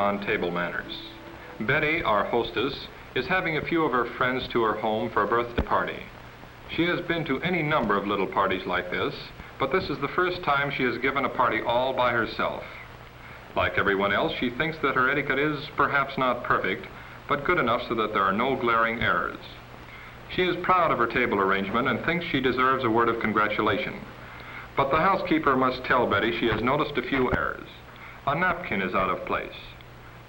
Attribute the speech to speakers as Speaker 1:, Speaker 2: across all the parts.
Speaker 1: on table manners. Betty, our hostess, is having a few of her friends to her home for a birthday party. She has been to any number of little parties like this, but this is the first time she has given a party all by herself. Like everyone else, she thinks that her etiquette is perhaps not perfect, but good enough so that there are no glaring errors. She is proud of her table arrangement and thinks she deserves a word of congratulation. But the housekeeper must tell Betty she has noticed a few errors. A napkin is out of place.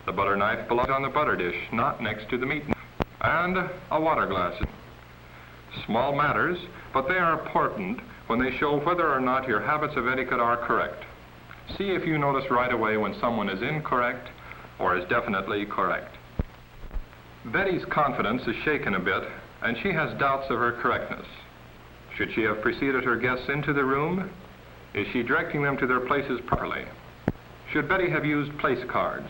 Speaker 1: The butter knife belongs on the butter dish, not next to the meat knife. And a water glass. Small matters, but they are important when they show whether or not your habits of etiquette are correct. See if you notice right away when someone is incorrect or is definitely correct. Betty's confidence is shaken a bit, and she has doubts of her correctness. Should she have preceded her guests into the room? Is she directing them to their places properly? Should Betty have used place cards?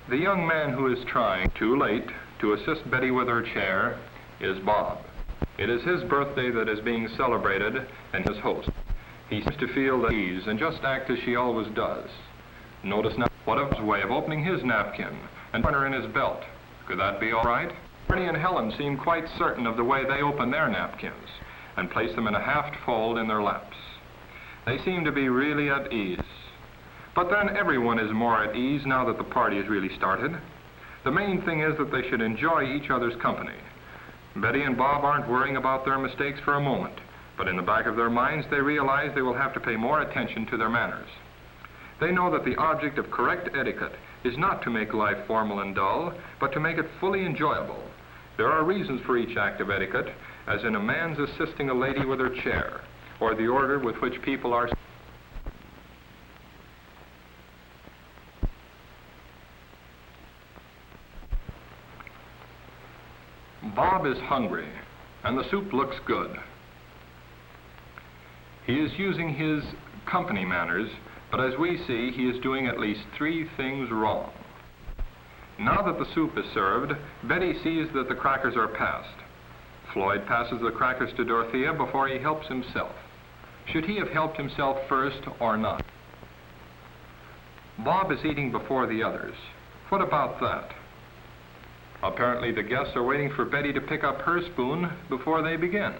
Speaker 1: The young man who is trying, too late, to assist Betty with her chair is Bob. It is his birthday that is being celebrated and his host. He seems to feel at ease and just act as she always does. Notice now what a way of opening his napkin and putting her in his belt. Could that be all right? Bernie and Helen seem quite certain of the way they open their napkins and place them in a half fold in their laps. They seem to be really at ease. But then everyone is more at ease now that the party is really started. The main thing is that they should enjoy each other's company. Betty and Bob aren't worrying about their mistakes for a moment, but in the back of their minds they realize they will have to pay more attention to their manners. They know that the object of correct etiquette is not to make life formal and dull, but to make it fully enjoyable. There are reasons for each act of etiquette, as in a man's assisting a lady with her chair, or the order with which people are. Bob is hungry, and the soup looks good. He is using his company manners, but as we see, he is doing at least 3 things wrong. Now that the soup is served, Betty sees that the crackers are passed. Floyd passes the crackers to Dorothea before he helps himself. Should he have helped himself first or not? Bob is eating before the others. What about that? Apparently the guests are waiting for Betty to pick up her spoon before they begin.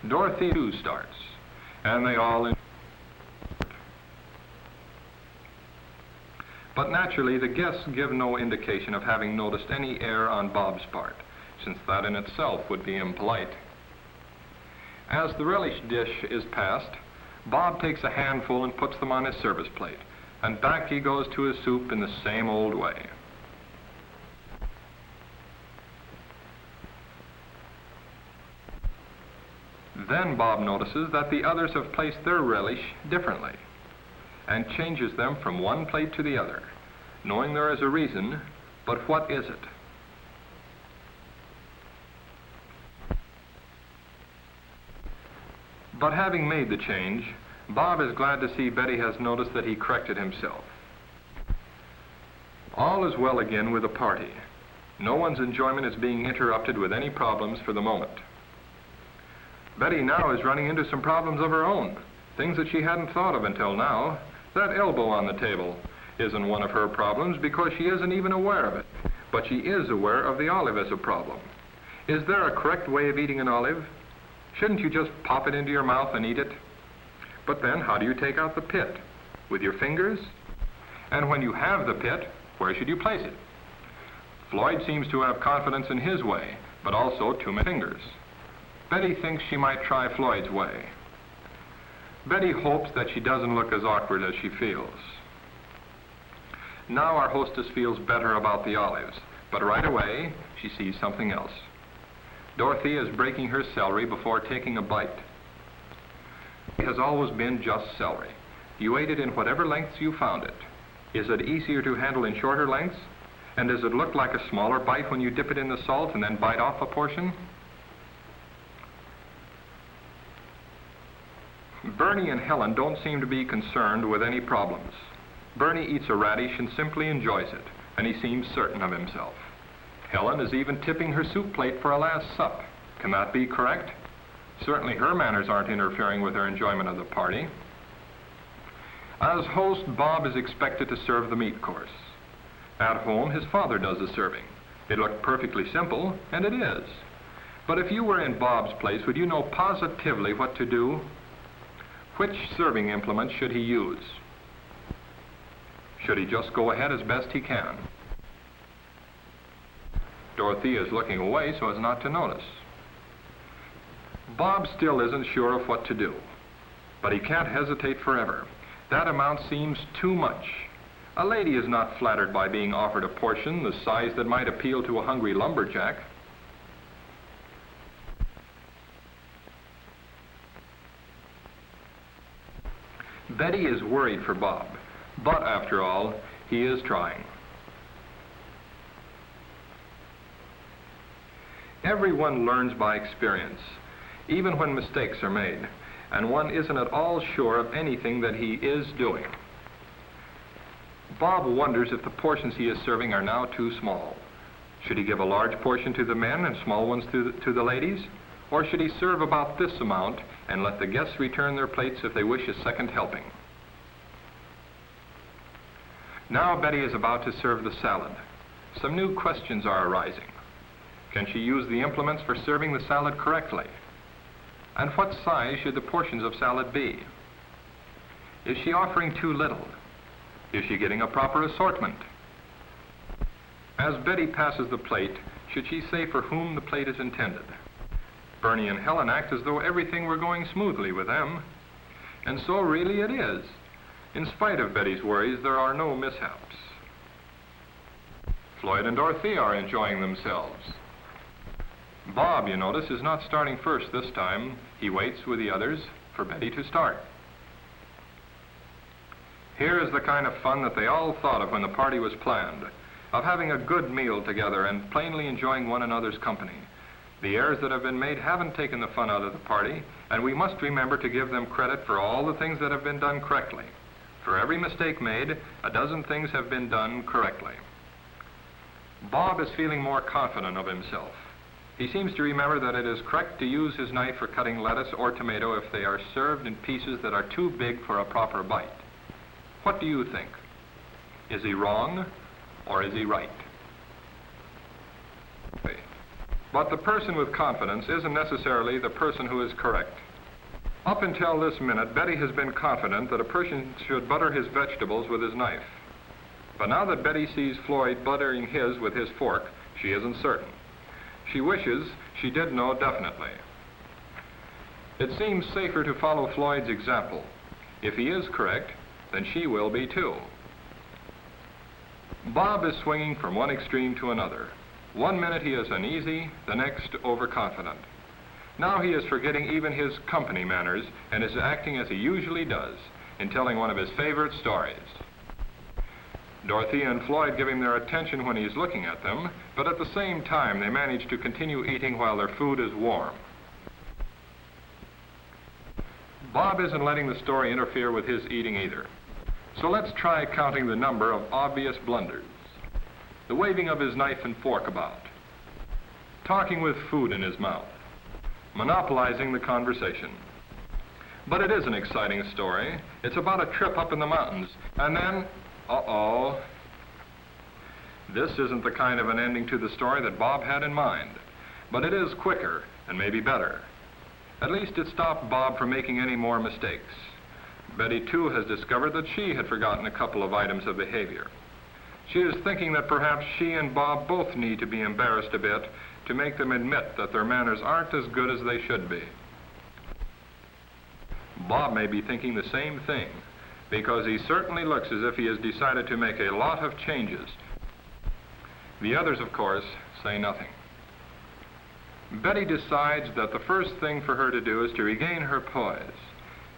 Speaker 1: Dorothy too starts, and they all But naturally, the guests give no indication of having noticed any error on Bob's part, since that in itself would be impolite. As the relish dish is passed, Bob takes a handful and puts them on his service plate, and back he goes to his soup in the same old way. Then Bob notices that the others have placed their relish differently, and changes them from one plate to the other, knowing there is a reason, but what is it? But having made the change, Bob is glad to see Betty has noticed that he corrected himself. All is well again with the party. No one's enjoyment is being interrupted with any problems for the moment. Betty now is running into some problems of her own, things that she hadn't thought of until now. That elbow on the table isn't one of her problems because she isn't even aware of it, but she is aware of the olive as a problem. Is there a correct way of eating an olive? Shouldn't you just pop it into your mouth and eat it? But then how do you take out the pit? With your fingers? And when you have the pit, where should you place it? Floyd seems to have confidence in his way, but also too many fingers. Betty thinks she might try Floyd's way. Betty hopes that she doesn't look as awkward as she feels. Now our hostess feels better about the olives, but right away she sees something else. Dorothy is breaking her celery before taking a bite. It has always been just celery. You ate it in whatever lengths you found it. Is it easier to handle in shorter lengths? And does it look like a smaller bite when you dip it in the salt and then bite off a portion? Bernie and Helen don't seem to be concerned with any problems. Bernie eats a radish and simply enjoys it, and he seems certain of himself. Helen is even tipping her soup plate for a last sup. Can that be correct? Certainly her manners aren't interfering with her enjoyment of the party. As host, Bob is expected to serve the meat course. At home, his father does the serving. It looked perfectly simple, and it is. But if you were in Bob's place, would you know positively what to do? Which serving implement should he use? Should he just go ahead as best he can? Dorothea is looking away so as not to notice. Bob still isn't sure of what to do, but he can't hesitate forever. That amount seems too much. A lady is not flattered by being offered a portion the size that might appeal to a hungry lumberjack. Betty is worried for Bob, but after all, he is trying. Everyone learns by experience, even when mistakes are made, and one isn't at all sure of anything that he is doing. Bob wonders if the portions he is serving are now too small. Should he give a large portion to the men and small ones to the ladies? Or should he serve about this amount and let the guests return their plates if they wish a second helping? Now Betty is about to serve the salad. Some new questions are arising. Can she use the implements for serving the salad correctly? And what size should the portions of salad be? Is she offering too little? Is she getting a proper assortment? As Betty passes the plate, should she say for whom the plate is intended? Bernie and Helen act as though everything were going smoothly with them. And so really it is. In spite of Betty's worries, there are no mishaps. Floyd and Dorothea are enjoying themselves. Bob, you notice, is not starting first this time. He waits with the others for Betty to start. Here is the kind of fun that they all thought of when the party was planned, of having a good meal together and plainly enjoying one another's company. The errors that have been made haven't taken the fun out of the party, and we must remember to give them credit for all the things that have been done correctly. For every mistake made, a dozen things have been done correctly. Bob is feeling more confident of himself. He seems to remember that it is correct to use his knife for cutting lettuce or tomato if they are served in pieces that are too big for a proper bite. What do you think? Is he wrong or is he right? But the person with confidence isn't necessarily the person who is correct. Up until this minute, Betty has been confident that a person should butter his vegetables with his knife. But now that Betty sees Floyd buttering his with his fork, she isn't certain. She wishes she did know definitely. It seems safer to follow Floyd's example. If he is correct, then she will be too. Bob is swinging from one extreme to another. 1 minute he is uneasy, the next overconfident. Now he is forgetting even his company manners and is acting as he usually does, in telling one of his favorite stories. Dorothea and Floyd give him their attention when he is looking at them, but at the same time they manage to continue eating while their food is warm. Bob isn't letting the story interfere with his eating either. So let's try counting the number of obvious blunders. The waving of his knife and fork about. Talking with food in his mouth. Monopolizing the conversation. But it is an exciting story. It's about a trip up in the mountains, and then, uh-oh. This isn't the kind of an ending to the story that Bob had in mind, but it is quicker and maybe better. At least it stopped Bob from making any more mistakes. Betty, too, has discovered that she had forgotten a couple of items of behavior. She is thinking that perhaps she and Bob both need to be embarrassed a bit to make them admit that their manners aren't as good as they should be. Bob may be thinking the same thing, because he certainly looks as if he has decided to make a lot of changes. The others, of course, say nothing. Betty decides that the first thing for her to do is to regain her poise.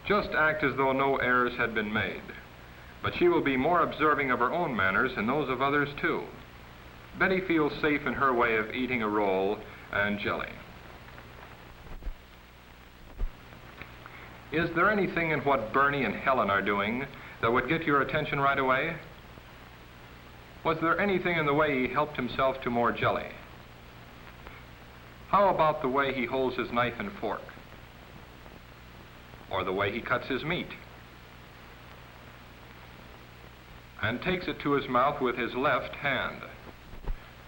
Speaker 1: Just act as though no errors had been made. But she will be more observing of her own manners and those of others, too. Betty feels safe in her way of eating a roll and jelly. Is there anything in what Bernie and Helen are doing that would get your attention right away? Was there anything in the way he helped himself to more jelly? How about the way he holds his knife and fork? Or the way he cuts his meat? and takes it to his mouth with his left hand.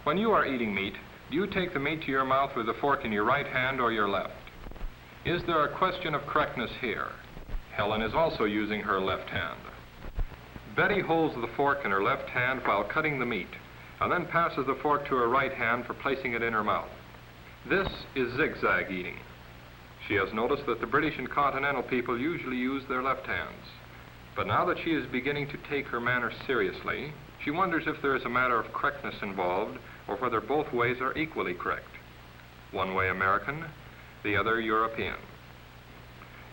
Speaker 1: When you are eating meat, do you take the meat to your mouth with the fork in your right hand or your left? Is there a question of correctness here? Helen is also using her left hand. Betty holds the fork in her left hand while cutting the meat, and then passes the fork to her right hand for placing it in her mouth. This is zigzag eating. She has noticed that the British and continental people usually use their left hands. But now that she is beginning to take her manners seriously, she wonders if there is a matter of correctness involved or whether both ways are equally correct. One way American, the other European.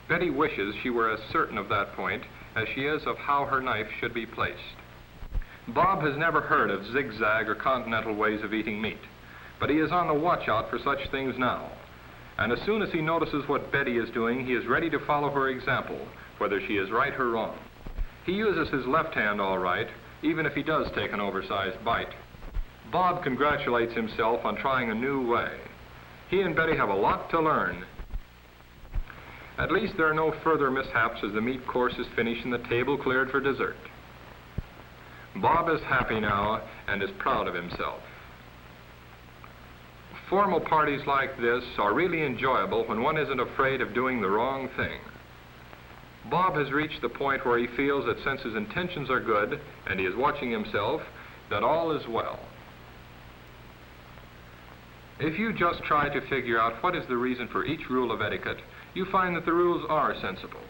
Speaker 1: Betty wishes she were as certain of that point as she is of how her knife should be placed. Bob has never heard of zigzag or continental ways of eating meat, but he is on the watch out for such things now. And as soon as he notices what Betty is doing, he is ready to follow her example, whether she is right or wrong. He uses his left hand all right, even if he does take an oversized bite. Bob congratulates himself on trying a new way. He and Betty have a lot to learn. At least there are no further mishaps as the meat course is finished and the table cleared for dessert. Bob is happy now and is proud of himself. Formal parties like this are really enjoyable when one isn't afraid of doing the wrong thing. Bob has reached the point where he feels that since his intentions are good and he is watching himself, that all is well. If you just try to figure out what is the reason for each rule of etiquette, you find that the rules are sensible.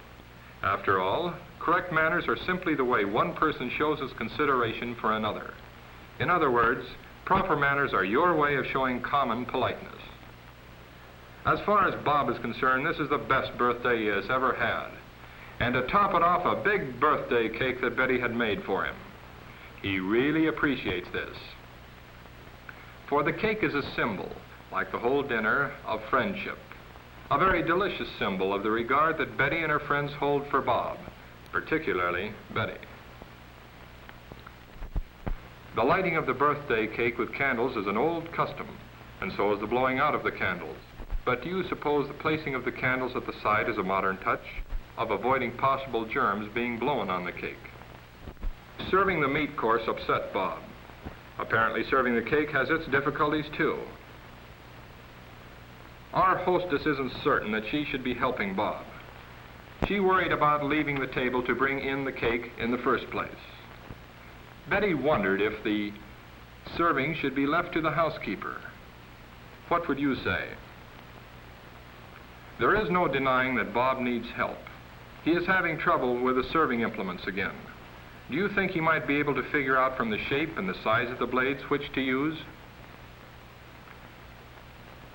Speaker 1: After all, correct manners are simply the way one person shows his consideration for another. In other words, proper manners are your way of showing common politeness. As far as Bob is concerned, this is the best birthday he has ever had. And to top it off, a big birthday cake that Betty had made for him. He really appreciates this. For the cake is a symbol, like the whole dinner, of friendship. A very delicious symbol of the regard that Betty and her friends hold for Bob, particularly Betty. The lighting of the birthday cake with candles is an old custom, and so is the blowing out of the candles. But do you suppose the placing of the candles at the side is a modern touch of avoiding possible germs being blown on the cake? Serving the meat course upset Bob. Apparently serving the cake has its difficulties too. Our hostess isn't certain that she should be helping Bob. She worried about leaving the table to bring in the cake in the first place. Betty wondered if the serving should be left to the housekeeper. What would you say? There is no denying that Bob needs help. He is having trouble with the serving implements again. Do you think he might be able to figure out from the shape and the size of the blades which to use?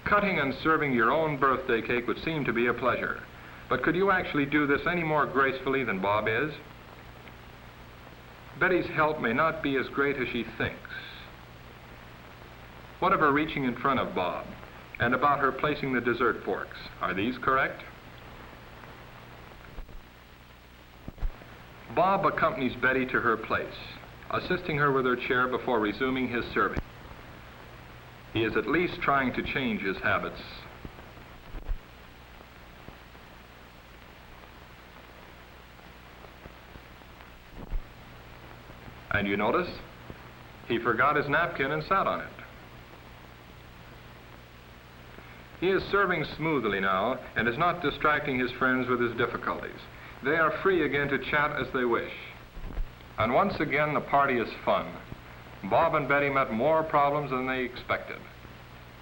Speaker 1: Cutting and serving your own birthday cake would seem to be a pleasure, but could you actually do this any more gracefully than Bob is? Betty's help may not be as great as she thinks. What of her reaching in front of Bob, and about her placing the dessert forks? Are these correct? Bob accompanies Betty to her place, assisting her with her chair before resuming his serving. He is at least trying to change his habits. And you notice, he forgot his napkin and sat on it. He is serving smoothly now and is not distracting his friends with his difficulties. They are free again to chat as they wish. And once again, the party is fun. Bob and Betty met more problems than they expected.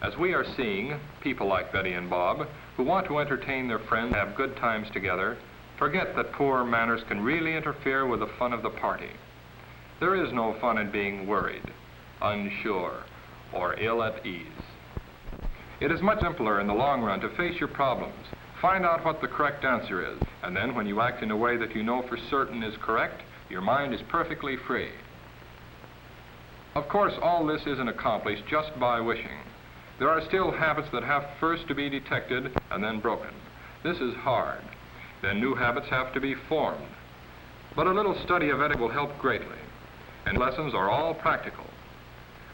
Speaker 1: As we are seeing, people like Betty and Bob, who want to entertain their friends and have good times together, forget that poor manners can really interfere with the fun of the party. There is no fun in being worried, unsure, or ill at ease. It is much simpler in the long run to face your problems, find out what the correct answer is, and then when you act in a way that you know for certain is correct, your mind is perfectly free. Of course, all this isn't accomplished just by wishing. There are still habits that have first to be detected and then broken. This is hard. Then new habits have to be formed. But a little study of etiquette will help greatly, and lessons are all practical.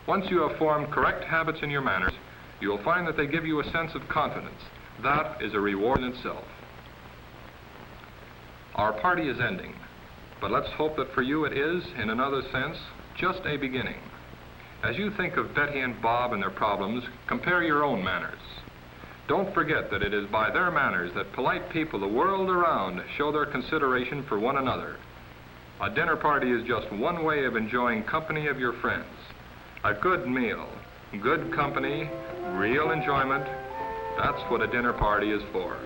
Speaker 1: Once you have formed correct habits in your manners, you will find that they give you a sense of confidence. That is a reward in itself. Our party is ending. But let's hope that for you it is, in another sense, just a beginning. As you think of Betty and Bob and their problems, compare your own manners. Don't forget that it is by their manners that polite people the world around show their consideration for one another. A dinner party is just one way of enjoying company of your friends. A good meal, good company, real enjoyment, that's what a dinner party is for.